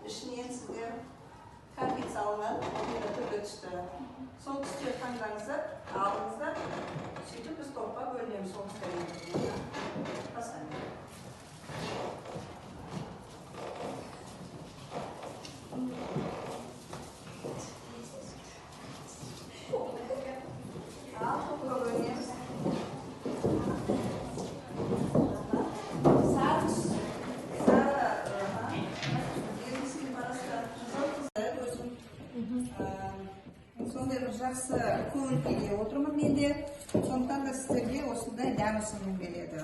ішінен сіздер конфет салынған, түрлі түсті. Сол түсті таңдаңыздар, алыңыздар, сөйтіп біз топқа бөлінеміз сол түстермен. Басқанмен. Ал, топқа бөлінеміз. Сондай бір жақсы көңіл күйде отырмын менде. Сондықтан да сіздерге осындай дәм ұсыным береді.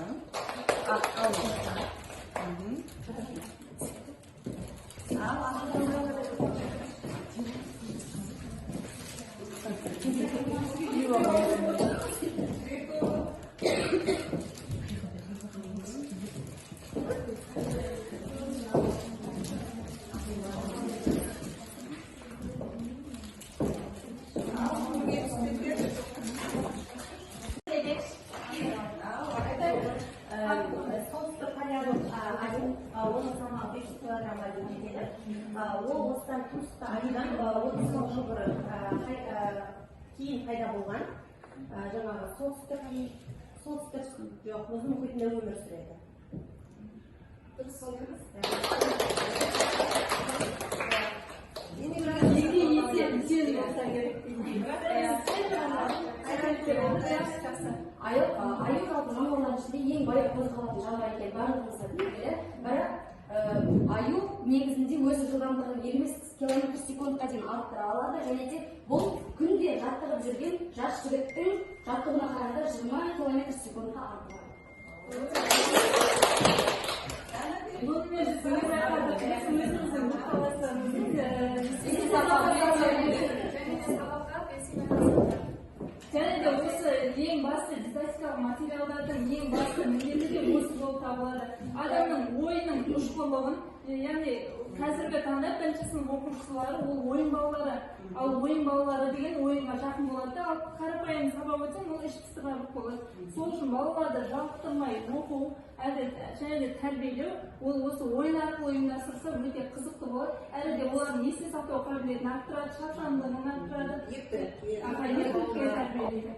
Ол осыдан туысты айдан 30 жыл бұрын кейін пайда болған. Жаңағы солтүстік жоқ, мұзды мұхитында өмір сүреді. Дұрыс солдыңыз? Аю жалпы жануарлардың ішінде ең бай қозғалатын жануар екен, барлығымызға белгілі. Бірақ аю негізінде өзі жылдамдығын 20 км/секундқа дейін арттыра алады, және де бұл күнде жаттығып жүрген жас жігіттің жаттығына қарағанда 20 км/секундқа арттырады. Және де осы ең басты дидактикалық материалдардың ең басты міндеті де осы болып табылады. Адамның ойының ұшқырлығын, яғни қазіргі таңда бірінші сынып оқушылары ол ойын балалары. Ал ойын балалары деген ойынға жақын болады. Ал қарапайым сабақ өтсең ол ішкі сығарып болады. Сол үшін балаларды жалықтырмай оқу, және де тәрбиелеу, ол осы ойын арқылы ұйымдастырса өте қызықты болады. Әрі де олардың есте сақтау қабілетін арттырады, шапшаңдығын арттырады. Ептілікке тәрбиелейді.